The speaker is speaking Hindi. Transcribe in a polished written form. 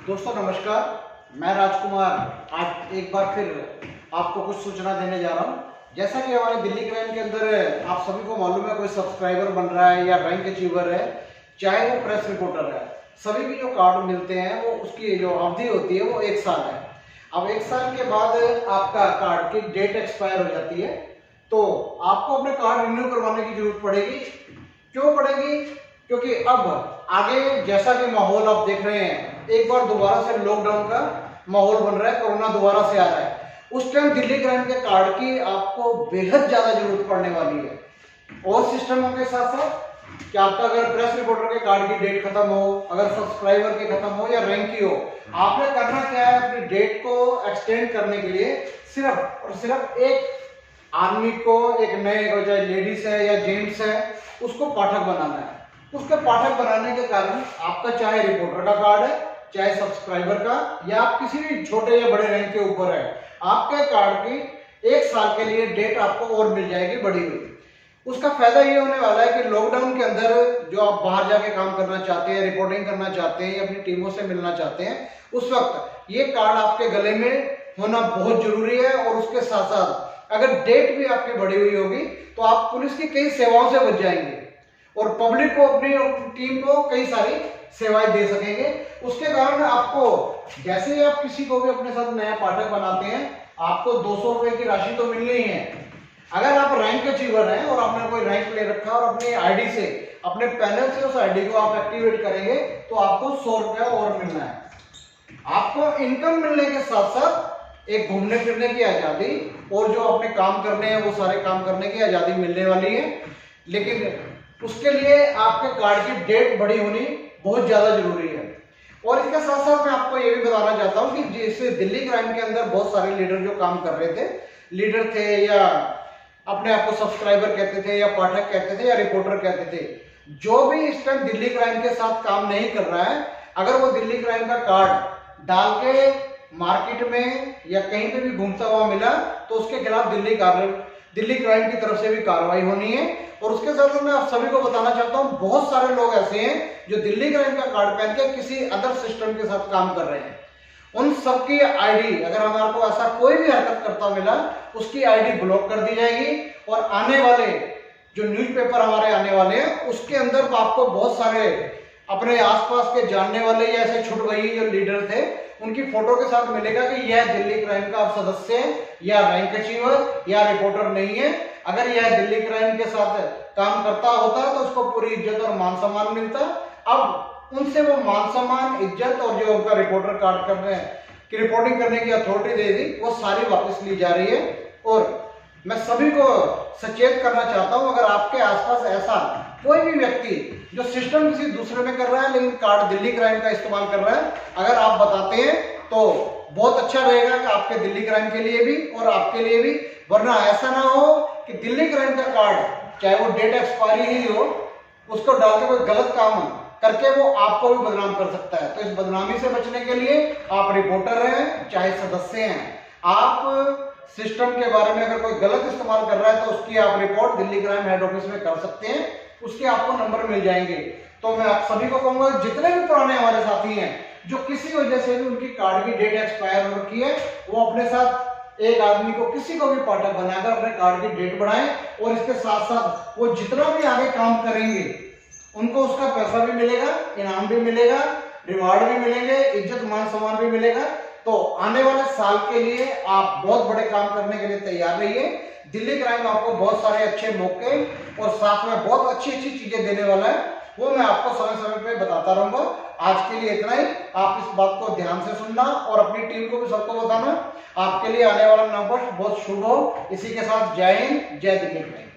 दोस्तों नमस्कार, मैं राजकुमार आज एक बार फिर आपको कुछ सूचना देने जा रहा हूं। जैसा कि हमारे दिल्ली क्राइम के अंदर आप सभी को मालूम है, कोई सब्सक्राइबर बन रहा है या रैंक अचीवर है, चाहे वो प्रेस रिपोर्टर है, सभी की जो कार्ड मिलते हैं वो उसकी जो अवधि होती है वो 1 साल है। अब 1 साल के बाद आपका कार्ड की डेट एक्सपायर हो जाती है, तो आपको अपने कार्ड रिन्यू करवाने की जरूरत पड़ेगी। क्यों पड़ेगी? क्योंकि अब आगे जैसा कि माहौल आप देख रहे हैं, एक बार दोबारा से लॉकडाउन का माहौल बन रहा है, कोरोना दोबारा से आ रहा है। उस टाइम दिल्ली क्राइम के कार्ड की आपको बेहद ज्यादा जरूरत पड़ने वाली है। और सिस्टमों के साथ साथ कि आपका अगर प्रेस रिपोर्टर के कार्ड की डेट खत्म हो, अगर सब्सक्राइबर की खत्म हो या रैंक की हो, आपने करना क्या है, अपनी डेट को एक्सटेंड करने के लिए सिर्फ और सिर्फ एक आदमी को, एक नए को, चाहे लेडीज है या जेंट्स है, उसको पाठक बनाना है। उसके पाठक बनाने के कारण आपका चाहे रिपोर्टर का कार्ड है, चाहे सब्सक्राइबर का, या आप किसी भी छोटे या बड़े रैंक के ऊपर है, आपके कार्ड की 1 साल के लिए डेट आपको और मिल जाएगी बढ़ी हुई। उसका फायदा ये होने वाला है कि लॉकडाउन के अंदर जो आप बाहर जाके काम करना चाहते हैं, रिपोर्टिंग करना चाहते हैं या अपनी टीमों से मिलना चाहते हैं, उस वक्त ये कार्ड आपके गले में होना बहुत जरूरी है। और उसके साथ साथ अगर डेट भी आपकी बढ़ी हुई होगी तो आप पुलिस की कई सेवाओं से बच जाएंगे और पब्लिक को, अपनी टीम को कई सारी सेवाएं दे सकेंगे। उसके कारण आपको, जैसे ही आप किसी को भी अपने साथ नया पाठक बनाते हैं, आपको 200 रुपए की राशि तो मिलनी ही है। अगर आप रैंक अचीवर हैं और आपने कोई रैंक ले रखा है और अपनी आईडी से, अपने पैनल से उस आईडी को आप एक्टिवेट करेंगे तो आपको 100 रुपया और मिलना है। आपको इनकम मिलने के साथ साथ एक घूमने फिरने की आजादी और जो अपने काम करने हैं वो सारे काम करने की आजादी मिलने वाली है। लेकिन उसके लिए आपके कार्ड की डेट बड़ी होनी बहुत ज्यादा जरूरी है। और इसके साथ साथ मैं आपको ये भी बताना चाहता हूं कि जैसे दिल्ली क्राइम के अंदर बहुत सारे लीडर जो काम कर रहे थे, लीडर थे या अपने आप को सब्सक्राइबर कहते थे या पाठक कहते थे या रिपोर्टर कहते थे, जो भी इस टाइम दिल्ली क्राइम के साथ काम नहीं कर रहा है, अगर वो दिल्ली क्राइम का कार्ड डाल के मार्केट में या कहीं पे भी घूमता हुआ मिला तो उसके खिलाफ दिल्ली क्राइम की तरफ से भी कार्रवाई होनी है। और उसके साथ मैं आप सभी को बताना चाहता हूं, बहुत सारे लोग ऐसे हैं जो दिल्ली क्राइम का कार्ड पहन के किसी अदर सिस्टम के साथ काम कर रहे हैं। उन सबकी आईडी, अगर हमारे को ऐसा कोई भी हरकत करता मिला, उसकी आईडी ब्लॉक कर दी जाएगी। और आने वाले जो न्यूज़पेपर हमारे आने वाले हैं, उसके अंदर आपको बहुत सारे अपने आसपास के जानने वाले या ऐसे छुटभई जो लीडर थे, उनकी फोटो के साथ मिलेगा कि यह दिल्ली क्राइम का सदस्य है या रैंक अचीवर या रिपोर्टर नहीं है। अगर यह दिल्ली क्राइम के साथ काम करता होता तो उसको पूरी इज्जत और मान सम्मान मिलता। अब उनसे वो मान सम्मान, इज्जत और जो उनका रिपोर्टर कार्ड करने की रिपोर्टिंग करने की अथॉरिटी दे दी, वो सारी वापस ली जा रही है। और मैं सभी को सचेत करना चाहता हूं, अगर आपके आसपास ऐसा कोई भी व्यक्ति जो सिस्टम किसी दूसरे में कर रहा है लेकिन कार्ड दिल्ली क्राइम का इस्तेमाल कर रहा है, अगर आप बताते हैं तो बहुत अच्छा रहेगा कि आपके दिल्ली क्राइम के लिए भी और आपके लिए भी। वरना ऐसा ना हो कि दिल्ली क्राइम का कार्ड, चाहे वो डेट एक्सपायरी ही हो, उसको डाल के कोई गलत काम करके वो आपको भी बदनाम कर सकता है। तो इस बदनामी से बचने के लिए आप रिपोर्टर हैं चाहे सदस्य हैं, आप सिस्टम के बारे में अगर कोई गलत इस्तेमाल कर रहा है तो उसकी आप report Delhi crime head office में कर सकते हैं, उसके आपको नंबर मिल जाएंगे। तो मैं आप सभी को कहूंगा, जितने भी पुराने हमारे साथी हैं जो किसी वजह से भी उनकी कार्ड की डेट एक्सपायर हो रखी है, वो अपने साथ एक आदमी को, किसी को भी पाठक बनाकर अपने कार्ड की डेट बढ़ाएं। और इसके साथ साथ वो जितना भी आगे काम करेंगे उनको उसका पैसा भी मिलेगा, इनाम भी मिलेगा, रिवार्ड भी मिलेंगे, इज्जत मान सम्मान भी मिलेगा। तो आने वाले साल के लिए आप बहुत बड़े काम करने के लिए तैयार रहिए। दिल्ली क्राइम आपको बहुत सारे अच्छे मौके और साथ में बहुत अच्छी अच्छी चीजें देने वाला है, वो मैं आपको समय समय पे बताता रहूंगा। आज के लिए इतना ही। आप इस बात को ध्यान से सुनना और अपनी टीम को भी सबको बताना। आपके लिए आने वाला नववर्ष बहुत शुभ हो। इसी के साथ जय हिंद, जय दिल्ली क्राइम।